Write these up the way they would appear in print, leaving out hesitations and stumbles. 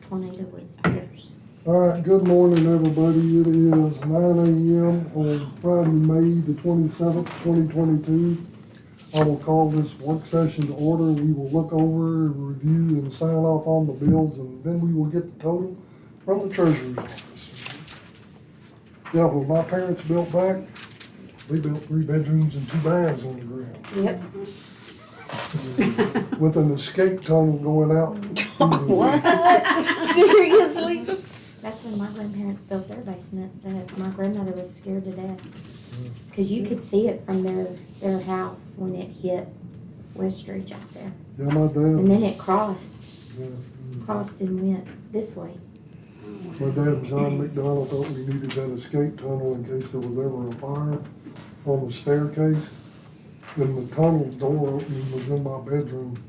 tornado was fierce. All right, good morning, everybody. It is 9 a.m. on Friday, May the 27th, 2022. I will call this work session to order. We will look over, review, and sign off on the bills, and then we will get the total from the treasurer's office. Yeah, well, my parents built back, they built 3 bedrooms and 2 baths on the ground, Yep. with an escape tunnel going out. What? Seriously? That's when my grandparents built their basement, that my grandmother was scared to death. Cause you could see it from their house when it hit Westridge out there. Yeah, my And dad, then it crossed yeah, and went this way. my dad, John McDonald, thought we needed that escape tunnel in case there was ever a fire on the staircase. And the tunnel door opening was in my bedroom.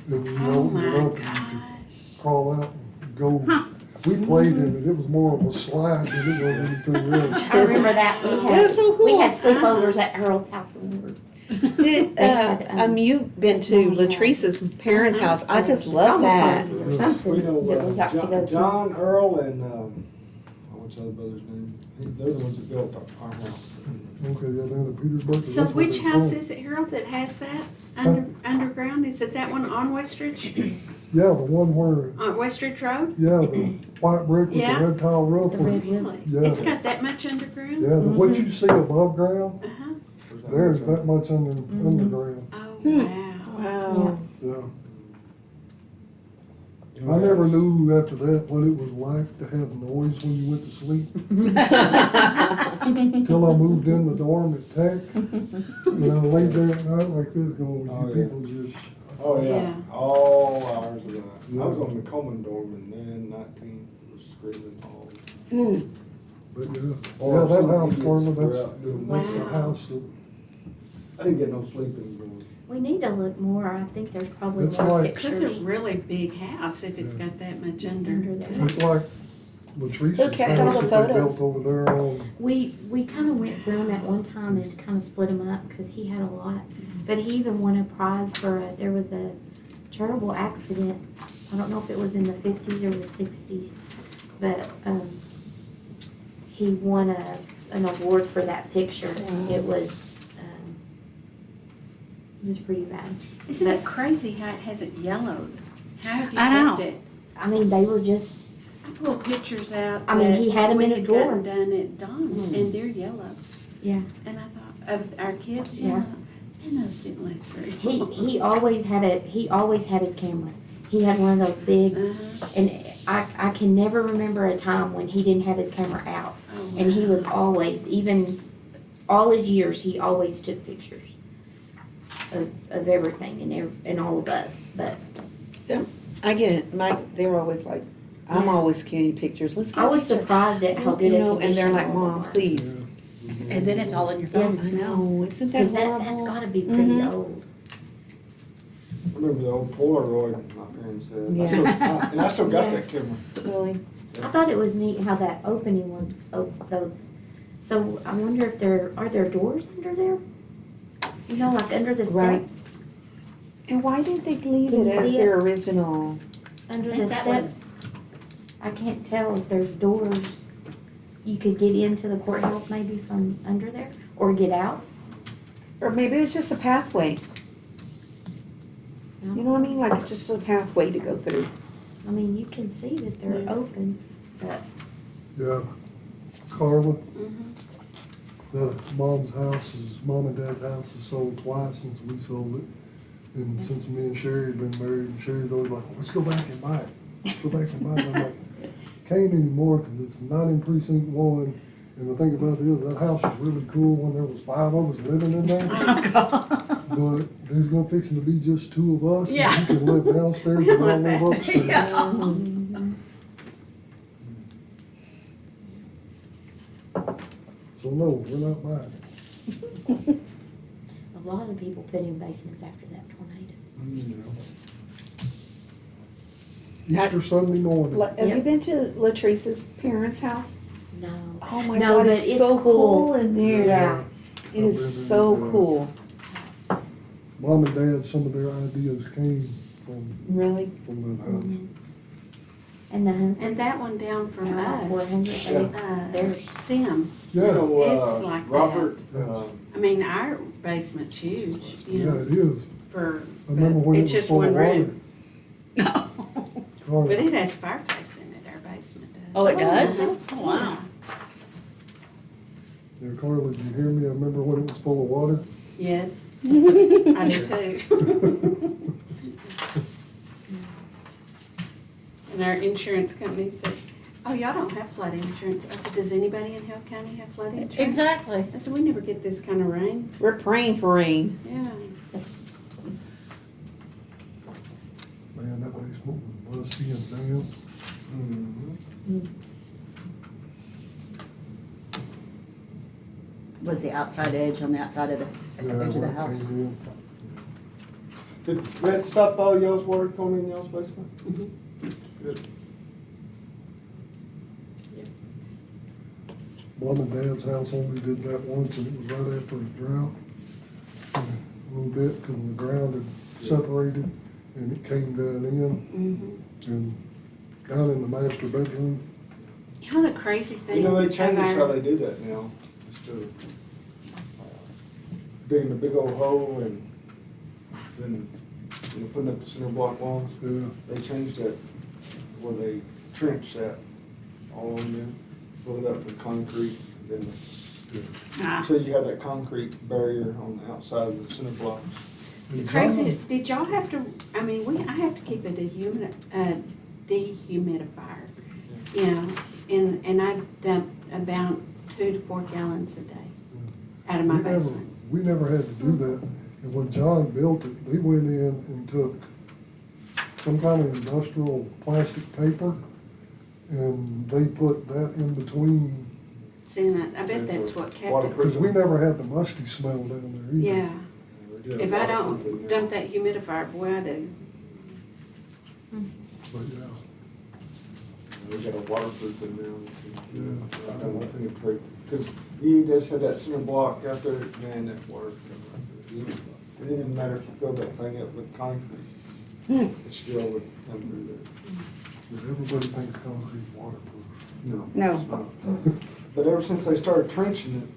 And you Oh opened it my up and you could gosh. crawl out and go. We played in it. It was more of a slide than it was anything else. I remember that, That's so cool. we had sleepovers at Harold's house when we were. Did, They had, you've been to Latrice's parents' house. I just love that. Or something We know, that we got to go to. John, Earl, and, what's the other brother's name? They're the ones that built our house. Okay, yeah, down to Petersburg. So which house is it, Harold, that has that underground? Is it that one on Westridge, Yeah, the one where, on Westridge Road? yeah, the white brick with the Yeah. red tile roof. The where- red roof. Really? Yeah. It's got that much underground? Yeah, what you see above ground, Uh-huh. there's that much underground, Oh, wow. Wow. yeah. I never knew after that what it was like to have noise when you went to sleep. Until I moved in the dorm at Tech. And I laid there at night like this going, Oh, you yeah. people just, Oh, yeah, Yeah. all hours of the night. I was on the Coleman dorm and then 19 was screaming all. but yeah. Or Yeah, that some house, idiots Carla, were that's out doing the Wow. house that, I didn't get no sleep in the dorm. We need to look more, I think there's probably It's more like- Such pictures a really big house if it's got that much under under. there. it's like Latrice's Who kept all house the that they photos? built over there on, We kind of went through them at one time and kind of split them up because he had a lot. But he even won a prize for there was a terrible accident. I don't know if it was in the 50s or the 60s, but he won an award for that picture. It was pretty bad. Isn't it crazy how it hasn't yellowed? How have you I know. kept it? I mean, they were just, I pulled pictures out. I mean, that he had 'em we in a had drawer. gotten done at Dawn's and they're yellow. yeah. And I thought, of our kids, Yeah. and those didn't last very He long. he always had his camera. He had one of those big. Uh-huh. And I can never remember a time when he didn't have his camera out. Oh, And he wow. was always, even all his years, he always took pictures of everything and all of us. But So, I get it. They're always like, I'm Yeah. always scanning pictures. Let's get I a was picture. surprised at how good You a know, and they're condition like, all of Mom, them are. please. And then it's all in your Yeah, phone. I know, isn't that Because horrible? that's gotta be pretty Mhm. old. I remember the old Polaroid my parents had. Yeah. And I still got Yeah. that camera. Really? I thought it was neat how that opening was, those, so I wonder if are there doors under there? You know, like under the Right. steps? And why did they leave Can it you as see their original? Under I the think that one- steps. I can't tell if there's doors. You could get into the courthouse maybe from under there or get out. Or maybe it's just a pathway. You know what I mean? Like just a pathway to go through. I mean, you can see that they're Yeah. open, but yeah. Carla, Mhm. the mom and dad's house is sold twice since we sold it. And since me and Sherry have been married, and Sherry's always like, let's go back and buy it. Let's go back and buy it. And I'm like, can't anymore because it's not in precinct 1. And the thing about it is that house was really cool when there was 5 of us living in there. But there's gonna fixing to be just 2 of us. Yeah. And you can live downstairs We and don't I'll want live that. upstairs. Yeah. So no, we're not buying it. a lot of people put in basements after that tornado. Easter Sunday morning. Have you Yep. been to Latrice's parents' house? No. Oh my No, God, but it's it's so cool. cool in there. Yeah. It I've is been so in there. cool. Mom and Dad, some of their ideas came from Really? that house. And And that one down from us, 400, there's Sims. You Yeah, know, It's like that. Robert, I mean, our basement's huge, you yeah, know, it is. for, I remember when it it's was just full of one water. room. Oh, But it has fireplace in it, our basement does. Oh, it does? Uh-huh. Wow. yeah, Carla, did you hear me? I remember when it was full of water. Yes, I do too. And our insurance company said, oh, y'all don't have flood insurance. I said, does anybody in Hale County have flood insurance? Exactly. I said, we never get this kind of rain. We're praying for rain. Yeah. Man, that basement was musty and damp. mhm. Was the outside edge on the outside of the Yeah, edge of the when it house? came Did that stop all y'all's water going in y'all's basement? Mhm. Good. in. Mom and Dad's house only did that once, and it was right after a drought. A little bit, because the ground had separated, and it came down in, Mhm. and down in the master bedroom. You know the crazy thing? You know, they of changed how our- they do that now, instead of digging a big old hole and then, you know, putting up the cinder block walls. Yeah, They changed that, where they trench that all on there, fill it up with concrete, then, Ah. so you have that concrete barrier on the outside of the cinder blocks. and Crazy, John- did y'all have to, I mean, I have to keep a dehumidifier, you know, and I dump about 2 to 4 gallons a day out of my we never- basement. We never had to do that, and when John built it, they went in and took some kind of industrial plastic paper, and they put that in between, See, and I bet It's that's a what kept it. waterproof. because we never had the musty smell down there either. Yeah, They did a if I waterproof in don't there. dump that humidifier, boy, I do. But yeah, We got a waterproof in there. Yeah. I don't think it's great, because you just had that cinder block out there, man, that water. It didn't matter if you filled that thing up with concrete, it still would come through there. but everybody thinks concrete's waterproof. No. No. it's not. But ever since they started trenching it,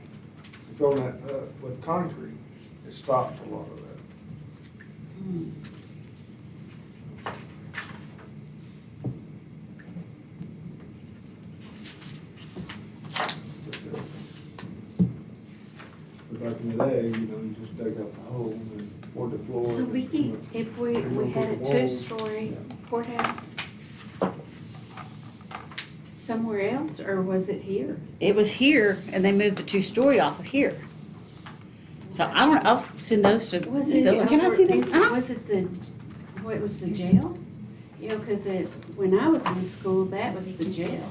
filling that up with concrete, it stopped a lot of that. But back in the day, you know, you just dug up the hole and poured the floor. So Vicki, if we had a 2-story courthouse somewhere else, or was it here? It was here, and they moved the 2-story off of here. So I don't, I'll send those to Was it? Phyllis. Can I see them? Was it what was the jail? You know, cause when I was in school, that was the jail.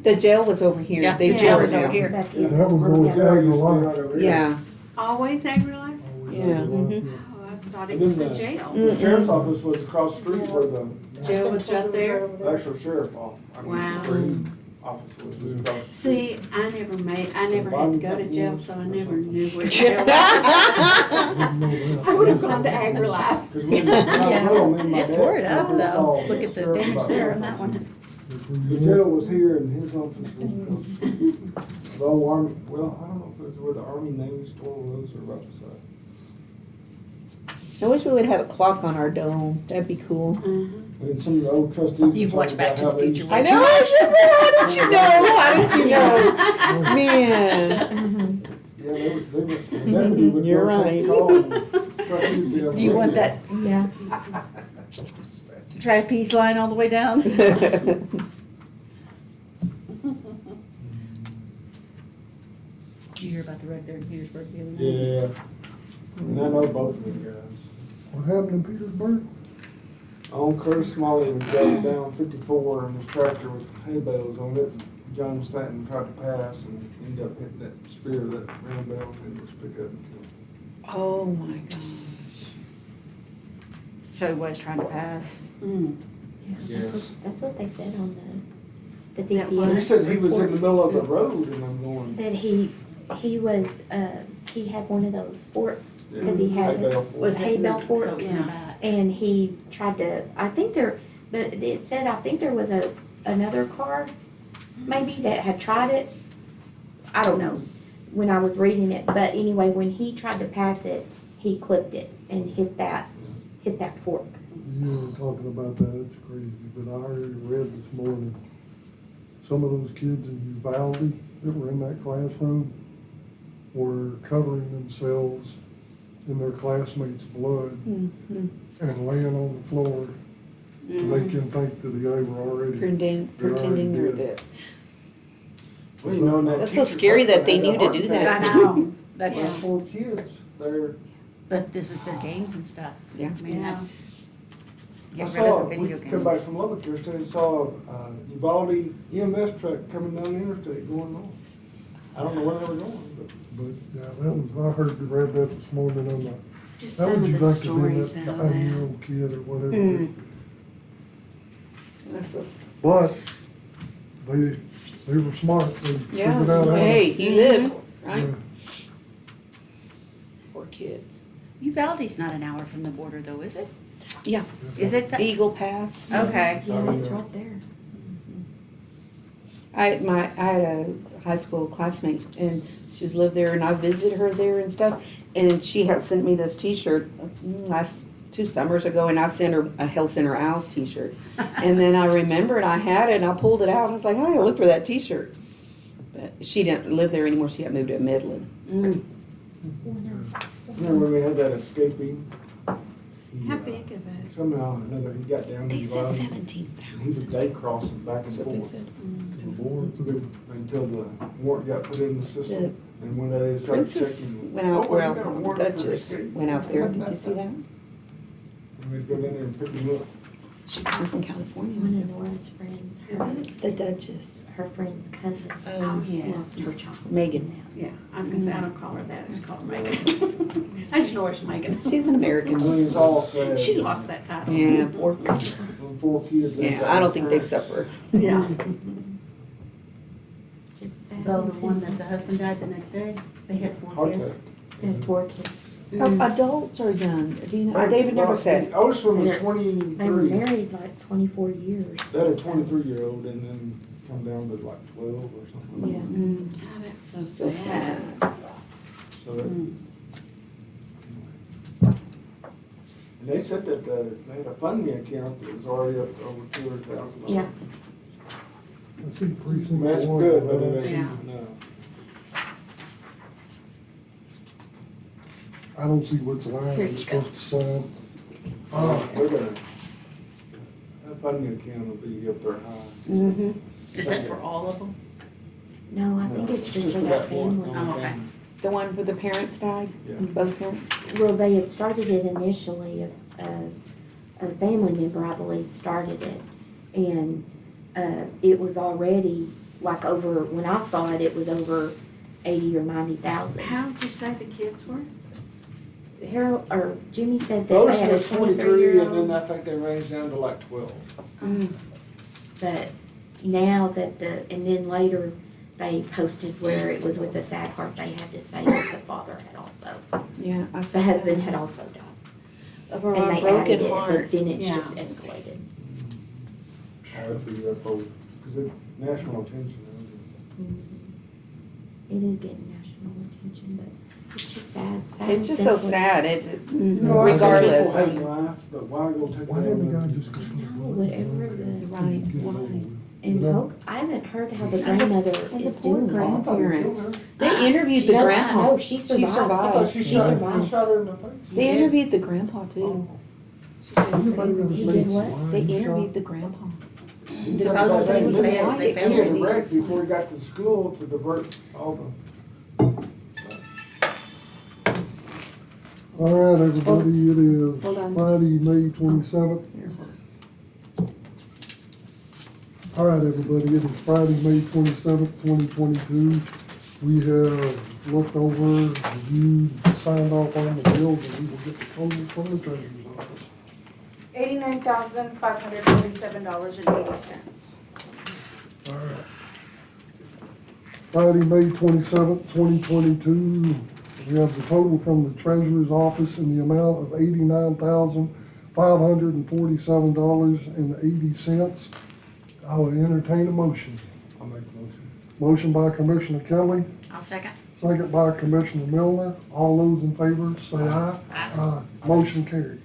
The jail was over here. Yeah, They the jail tore it was over down. here. Back That was in. old Yeah. Agri used to be Life. right over here. Yeah. Always AgriLife? Yeah. Mhm. Oh, I thought it And was then the jail. The sheriff's office was across the street where the Jail was right there. actual sheriff office was across. See, I never had to go to jail, so I never knew where I jail was. didn't know that. I would have gone to AgriLife. Because when I was little, me and my It tore it dad, up we though. saw Look at the sheriff damage about there that. on that one. That's where The you jail went. was here and his office was, the old army, well, I don't know if it was where the Army Navy store was or right beside. I wish we would have a clock on our dome. That'd be cool. And some of the old trustees. You've were watched talking Back to about the how they Future, used I right? know. I should say, how did you know? How did you know? Man. Yeah, they were, the deputy would You're go right. take call and trustees would be on Do you the want radio. that Yeah. trapeze line all the way down? Did you hear about the wreck there in Petersburg the other night? Yeah, and I know both of them guys. What happened in Petersburg? On Curtis Smalley was driving down 54 and his tractor with hay bales on it. John Stanton tried to pass and ended up hitting that spear that round bale and was picked up and killed. Oh my gosh. So he was trying to pass. Mm. Yes. That's what they said on the That DPS. He said he was in the middle of the road and I'm going. That he was, he had one of those forks, because he had Hay bale. Was hay it bale fork, so it was in the back? and he tried to, I think But it said, I think there was another car, maybe, that had tried it. I don't know, when I was reading it, but anyway, when he tried to pass it, he clipped it and hit that fork. You were talking about that, it's crazy, but I read this morning, some of those kids in Uvalde that were in that classroom were covering themselves in their classmates' blood Mhm. and laying on the floor to make them think that they were already. Pretending they're dead. dead. Well, you know, and that That's so teacher's scary that they husband knew had to a do heart that. attack. I know, that's, Those poor kids, they're, but this is their games and stuff. Yeah. I mean, Yeah. that's, I get rid saw, of the we video come back games. from Lubbock yesterday and saw Uvalde EMS truck coming down the interstate going north. I don't know where they were going, but But, yeah, I read that this morning, I'm like, Just how some would you of the like to be stories that out there. 9-year-old kid or whatever? Mm. That's just, But they were smart, they yeah, figured out how to. hey, he lived, Yeah. right? Poor kids. Uvalde's not an hour from the border though, is it? Yeah. Is it? Eagle Pass. Okay. Yeah, it's right there. I had a high school classmate and she's lived there and I visited her there and stuff. And she had sent me this T-shirt last 2 summers ago and I sent her a Hale Center Owls T-shirt. And then I remembered I had it and I pulled it out. I was like, oh, I gotta look for that T-shirt. But she didn't live there anymore. She had moved to Midland. remember when we had that escapee? He, How big of a, Somehow or another, he got down to They said Uvalde. 17,000. He was day crossing back and That's what they forth. said. Until the warrant got put in the system, and when they started Princess checking. went out, "Oh, you got a well, warrant for Duchess escape." went out there. Did you see that? And we'd go down there and pick him up. She came from One California. of Nora's friends, The Duchess. her friend's cousin oh, yeah. lost her child. Megan. Yeah, I was gonna say, I don't call her that, I just call her Megan. I just know her as Megan. She's an American. When it's all said. She lost that title. Yeah, poor. When 4 kids. they Yeah, got I don't think they parents. suffer. Yeah. Just sad. So the one that the husband died the next day, they had 4 Heart kids. attack. They had 4 kids. Adults or young? Do you know? They've never said. The oldest one was They were 23. married like 24 years. They had a 23-year-old and then come down to like 12 or something. Yeah. Mm, Oh, that's so so sad. sad. So that. Mm. And they said that they had a fund me account that was already up to over $200,000. Yeah. I see precinct That's one, good, but I don't it see- ain't, no. I don't see what's line Here you're you go. supposed to sign. They're gonna, that funding account will be up there high. Mm-hmm. Is that for all of them? No, I think it's just for that one family. Oh, okay. The one where the parents died? Yeah. Both parents? Well, they had started it initially, a family member, I believe, started it. And it was already, like over, when I saw it, it was over 80 or 90,000. How did you say the kids were? Harold, or Jimmy said that First they had a was 23 and then 23-year-old, I think they ranged down to like 12. Mm. but now that and then later, they posted where it was with the sad heart, they had to say that the father had also, Yeah, I saw the husband that. had also died. Of And our they added broken it, but heart. then it's Yeah. just escalated. That'd be UFO, because it's national attention. It is getting national attention, but it's just sad. It's just so senseless. sad. You know, I say Regardless. people hate life, but why go take Why it didn't the on guy them? just go to the No, blood? whatever the- Right, Get it over why? with. And You know? hope, I haven't heard how the grandmother And the is poor doing. grandparents. They interviewed She the survived. grandpa. No, she survived. I thought survived. she She shot, survived. he shot her in the face. They interviewed the grandpa too. She said, Anybody ever He seen did what? swine They shot? interviewed the grandpa. Supposedly he was they alive. they He found had him. wrecked before he got to school to divert all the. All right, everybody, it is Hold on. Friday, May 27th. All right, everybody, it is Friday, May 27th, 2022. We have looked over, reviewed, signed off on the bills, and we will get the total from the treasurer's office. $89,547.80. All right. Friday, May 27th, 2022, we have the total from the treasurer's office in the amount of $547.80. I will entertain a motion. I'll make the motion. Motion by Commissioner Kelly, I'll second. second by Commissioner Milner. All those in favor say aye. Aye. Motion carries.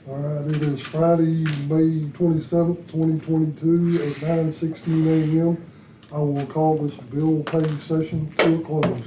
All right, it is Friday, May 27th, 2022 at 9:16 a.m. I will call this bill pay session to a close.